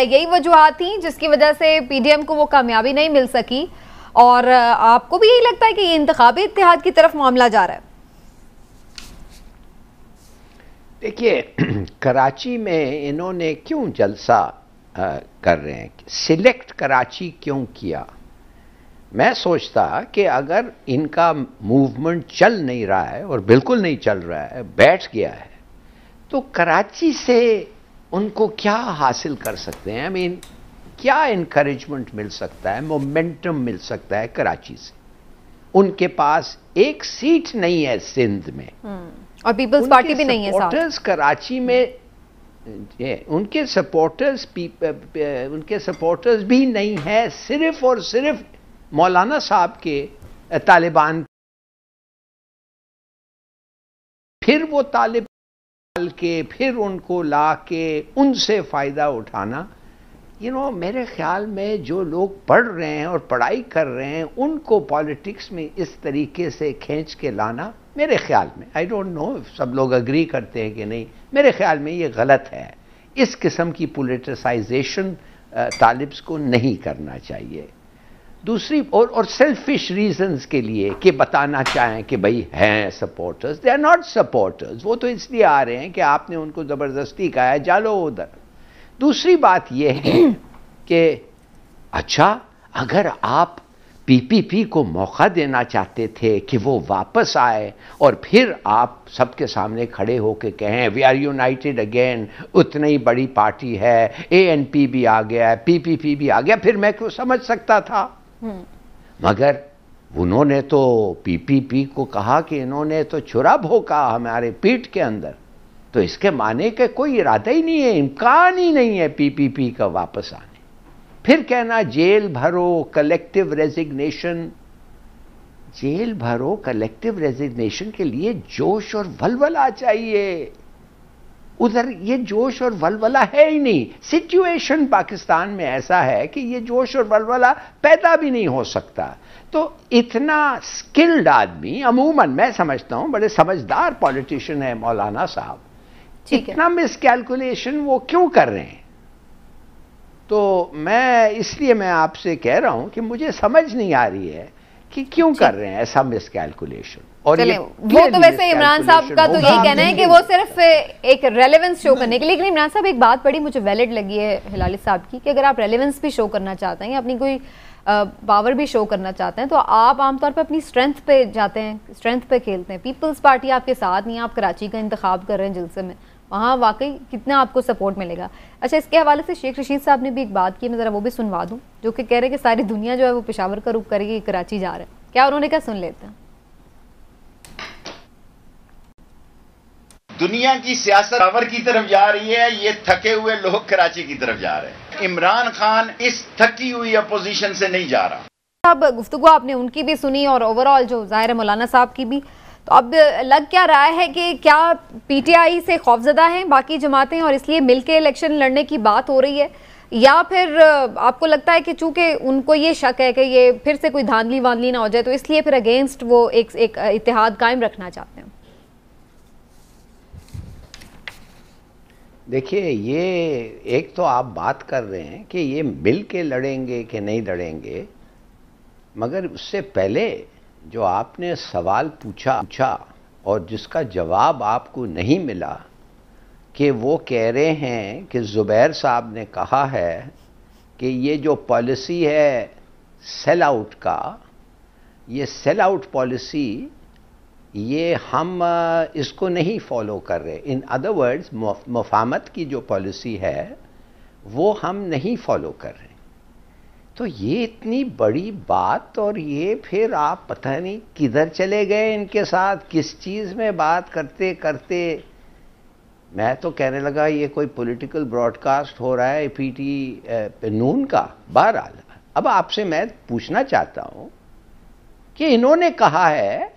यही वजूहात थी जिसकी वजह से पीडीएम को वो कामयाबी नहीं मिल सकी। और आपको भी यही लगता है कि ये इंतखाबी इत्तेहाद की तरफ मामला जा रहा है? देखिए, कराची में इन्होंने क्यों जलसा कर रहे हैं, सिलेक्ट कराची क्यों किया? मैं सोचता कि अगर इनका मूवमेंट चल नहीं रहा है और बिल्कुल नहीं चल रहा है, बैठ गया है, तो कराची से उनको क्या हासिल कर सकते हैं? आई मीन, क्या इनकरेजमेंट मिल सकता है, मोमेंटम मिल सकता है कराची से? उनके पास एक सीट नहीं है सिंध में, और पीपल्स पार्टी भी नहीं है सपोर्टर्स कराची में, उनके सपोर्टर्स भी नहीं है, सिर्फ और सिर्फ मौलाना साहब के तालिबान। फिर वो तालिबान के फिर उनको ला के उनसे फायदा उठाना। मेरे ख्याल में जो लोग पढ़ रहे हैं और पढ़ाई कर रहे हैं, उनको पॉलिटिक्स में इस तरीके से खींच के लाना, मेरे ख्याल में, आई डोंट नो सब लोग अग्री करते हैं कि नहीं, मेरे ख्याल में ये गलत है। इस किस्म की पॉलिटिसाइजेशन तालिब्स को नहीं करना चाहिए। दूसरी और सेल्फिश रीजंस के लिए कि बताना चाहें कि भाई हैं supporters, they are not supporters. वो तो इसलिए आ रहे हैं कि आपने उनको जबरदस्ती कहा है जालो उधर। दूसरी बात यह है कि अच्छा, अगर आप पीपीपी को मौका देना चाहते थे कि वो वापस आए और फिर आप सबके सामने खड़े होकर कहें वी आर यूनाइटेड अगेन, उतनी ही बड़ी पार्टी है, एएनपी भी आ गया है, पीपीपी भी आ गया, फिर मैं क्यों समझ सकता था। मगर उन्होंने तो पीपीपी को कहा कि इन्होंने तो छुरा भोंका हमारे पीठ के अंदर, तो इसके माने के कोई इरादा ही नहीं है, इम्कान ही नहीं है पीपीपी का वापस आने। फिर कहना जेल भरो, कलेक्टिव रेजिग्नेशन। जेल भरो, कलेक्टिव रेजिग्नेशन के लिए जोश और वलवला चाहिए। उधर ये जोश और वलवला है ही नहीं। सिचुएशन पाकिस्तान में ऐसा है कि ये जोश और वलवला पैदा भी नहीं हो सकता। तो इतना स्किल्ड आदमी, अमूमन मैं समझता हूं बड़े समझदार पॉलिटिशियन है मौलाना साहब, इतना मिसकैलकुलेशन वो क्यों कर रहे हैं? तो इसलिए मैं आपसे कह रहा हूं कि मुझे समझ नहीं आ रही है कि क्यों कर रहे हैं ऐसा मिसकैलकुलेशन। और वो तो वैसे इमरान साहब का तो यही कहना है कि वो सिर्फ एक रेलेवेंस शो करने के लिए। लेकिन इमरान साहब, एक बात बड़ी मुझे वैलिड लगी है हिलाली साहब की, कि अगर आप रेलेवेंस भी शो करना चाहते हैं या अपनी कोई पावर भी शो करना चाहते हैं, तो आप आमतौर पर अपनी स्ट्रेंथ पे जाते हैं, स्ट्रेंथ पे खेलते हैं। पीपल्स पार्टी आपके साथ नहीं, आप कराची का इंतखाब कर रहे हैं जलसे में, वहाँ वाकई कितना आपको सपोर्ट मिलेगा। अच्छा, इसके हवाले से शेख रशीद साहब ने भी एक बात की, मैं ज़रा वो भी सुनवा दूँ, जो कि कह रहे हैं कि सारी दुनिया जो है वो पेशावर का रुख करेगी, कराची जा रहे हैं। क्या उन्होंने क्या, सुन लेते हैं। दुनिया की सियासत पेशावर की तरफ जा रही है, ये थके हुए लोग कराची की तरफ जा रहे हैं। इमरान खान इस थकी हुई अपोजिशन से नहीं जा रहा। अब गुफ्तगू आपने उनकी भी सुनी और ओवरऑल जो ज़ाहिर है मौलाना साहब की भी, तो अब लग क्या रहा है कि क्या पीटीआई से खौफजदा हैं बाकी जमातें और इसलिए मिलके इलेक्शन लड़ने की बात हो रही है, या फिर आपको लगता है कि चूंकि उनको ये शक है कि ये फिर से कोई धांधली वांधली ना हो जाए, तो इसलिए फिर अगेंस्ट वो एक इत्तेहाद कायम रखना चाहते हैं? देखिए, ये एक तो आप बात कर रहे हैं कि ये मिल के लड़ेंगे कि नहीं लड़ेंगे, मगर उससे पहले जो आपने सवाल पूछा और जिसका जवाब आपको नहीं मिला, कि वो कह रहे हैं कि ज़ुबैर साहब ने कहा है कि ये जो पॉलिसी है सेल आउट का, ये सेल आउट पॉलिसी, ये हम इसको नहीं फॉलो कर रहे। इन अदर वर्ड्स, मुफाहमत की जो पॉलिसी है वो हम नहीं फॉलो कर रहे। तो ये इतनी बड़ी बात, और ये फिर आप पता नहीं किधर चले गए इनके साथ, किस चीज़ में बात करते करते। मैं तो कहने लगा ये कोई पॉलिटिकल ब्रॉडकास्ट हो रहा है पीटी नून का। बहरहाल, अब आपसे मैं पूछना चाहता हूं कि इन्होंने कहा है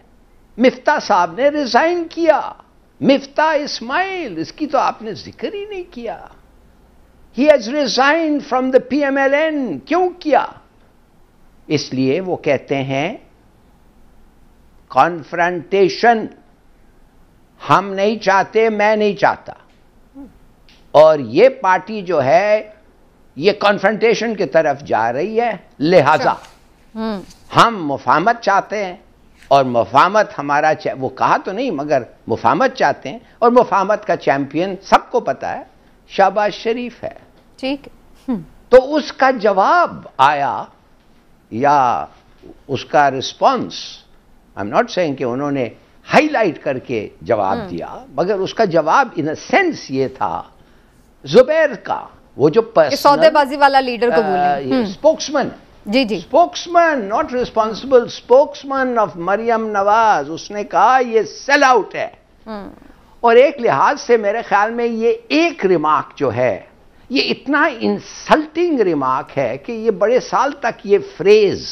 मिफ्ता साहब ने रिजाइन किया, मिफ्ता इस्माइल, इसकी तो आपने जिक्र ही नहीं किया। He has resigned from the PMLN। क्यों किया? इसलिए वो कहते हैं कॉन्फ्रंटेशन हम नहीं चाहते, मैं नहीं चाहता। और ये पार्टी जो है ये कॉन्फ्रंटेशन की तरफ जा रही है, लिहाजा हम मुफाहमत चाहते हैं और मुफाहमत हमारा, वो कहा तो नहीं मगर मुफाहमत चाहते हैं, और मुफाहमत का चैंपियन सबको पता है शहबाज शरीफ है। ठीक। तो उसका जवाब आया या उसका response, I am not saying कि उन्होंने हाईलाइट करके जवाब दिया, मगर उसका जवाब इन अ सेंस ये था जुबैर का, वो जो सौदेबाजी वाला लीडर को बोले, स्पोक्समैन, जी जी, spokesman not responsible, spokesman of Maryam Nawaz, उसने कहा ये सेल आउट है। और एक लिहाज से मेरे ख्याल में ये एक रिमार्क जो है ये इतना इंसल्टिंग रिमार्क है कि ये बड़े साल तक ये फ्रेज,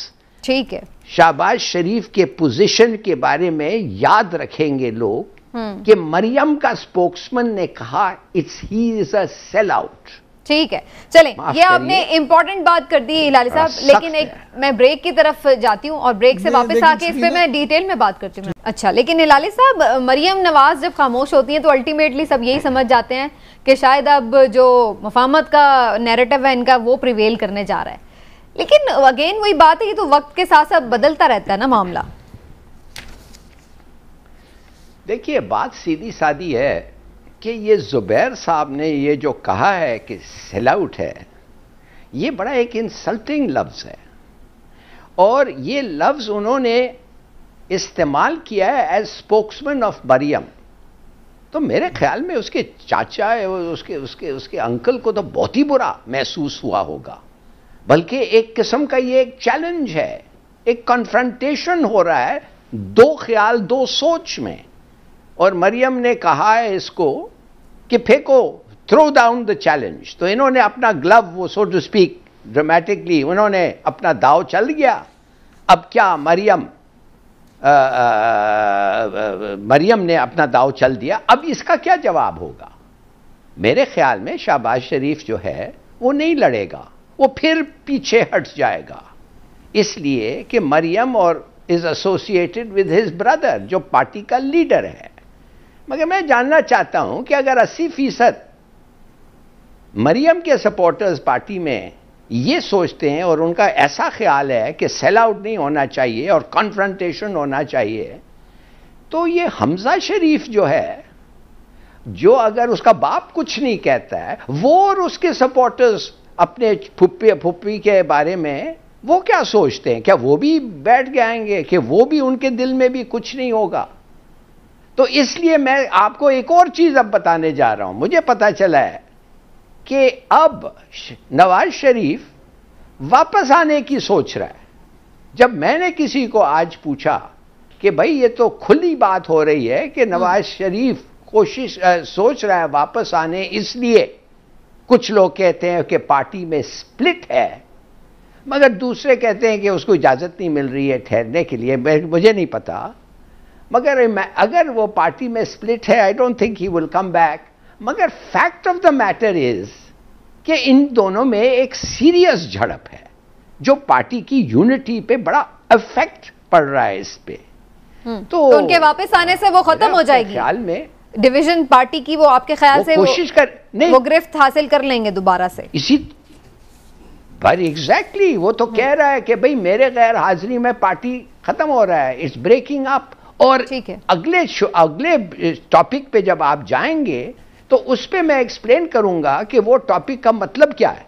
ठीक है, शहबाज शरीफ के पोजीशन के बारे में याद रखेंगे लोग कि मरियम का स्पोक्समैन ने कहा it's he is a sell out. ठीक है, चलें, ये आपने इंपॉर्टेंट बात कर दी हिलाली साहब, लेकिन एक मैं ब्रेक की तरफ जाती हूँ और ब्रेक से वापस आके इस पे मैं डिटेल में बात करती हूँ। अच्छा, लेकिन हिलाली साहब, मरियम नवाज जब खामोश होती हैं तो अल्टीमेटली सब यही समझ जाते हैं कि शायद अब जो मुफाहमत का नैरेटिव है इनका वो प्रिवेल करने जा रहा है, लेकिन अगेन वही बात है, ये तो वक्त के साथ साथ बदलता रहता है ना मामला। देखिए, बात सीधी सादी है कि ये जुबैर साहब ने ये जो कहा है कि सेल आउट है, ये बड़ा एक इंसल्टिंग लफ्ज है, और ये लफ्ज उन्होंने इस्तेमाल किया है एज स्पोक्समैन ऑफ मरियम। तो मेरे ख्याल में उसके चाचा उसके उसके उसके अंकल को तो बहुत ही बुरा महसूस हुआ होगा, बल्कि एक किस्म का ये एक चैलेंज है, एक कॉन्फ्रंटेशन हो रहा है दो ख्याल दो सोच में, और मरियम ने कहा है इसको कि फेंको, थ्रो डाउन द चैलेंज। तो इन्होंने अपना ग्लव, वो सो टू स्पीक ड्रामेटिकली उन्होंने अपना दाव चल गया। अब क्या मरियम ने अपना दाव चल दिया, अब इसका क्या जवाब होगा? मेरे ख्याल में शहबाज शरीफ जो है वो नहीं लड़ेगा, वो फिर पीछे हट जाएगा, इसलिए कि मरियम और is associated with his brother जो पार्टी का लीडर है। मगर मैं जानना चाहता हूं कि अगर 80% मरियम के सपोर्टर्स पार्टी में ये सोचते हैं और उनका ऐसा ख्याल है कि सेल आउट नहीं होना चाहिए और कॉन्फ्रंटेशन होना चाहिए, तो ये हमजा शरीफ जो है, जो अगर उसका बाप कुछ नहीं कहता है, वो और उसके सपोर्टर्स अपने फुप्पी के बारे में वो क्या सोचते हैं? क्या वो भी बैठ जाएंगे कि वो भी, उनके दिल में भी कुछ नहीं होगा? तो इसलिए मैं आपको एक और चीज अब बताने जा रहा हूं। मुझे पता चला है कि अब नवाज शरीफ वापस आने की सोच रहा है। जब मैंने किसी को आज पूछा कि भाई ये तो खुली बात हो रही है कि नवाज शरीफ सोच रहा है वापस आने, इसलिए कुछ लोग कहते हैं कि पार्टी में स्प्लिट है, मगर दूसरे कहते हैं कि उसको इजाजत नहीं मिल रही है ठहरने के लिए। मुझे नहीं पता, मगर अगर वो पार्टी में स्प्लिट है, I don't think he will come back. मगर fact of the matter is कि इन दोनों में एक सीरियस झड़प है जो पार्टी की यूनिटी पे बड़ा इफेक्ट पड़ रहा है इस पे। तो उनके वापस आने से वो खत्म हो जाएगी, ख्याल में डिवीजन पार्टी की, वो आपके ख्याल से कोशिश कर नहीं, वो गिरफ्त हासिल कर लेंगे दोबारा से इसी पर। एग्जैक्टली, वो तो कह रहा है कि भाई मेरे गैर हाजिरी में पार्टी खत्म हो रहा है, इट्स ब्रेकिंग अप। और अगले टॉपिक पे जब आप जाएंगे तो उस पे मैं एक्सप्लेन करूंगा कि वो टॉपिक का मतलब क्या है।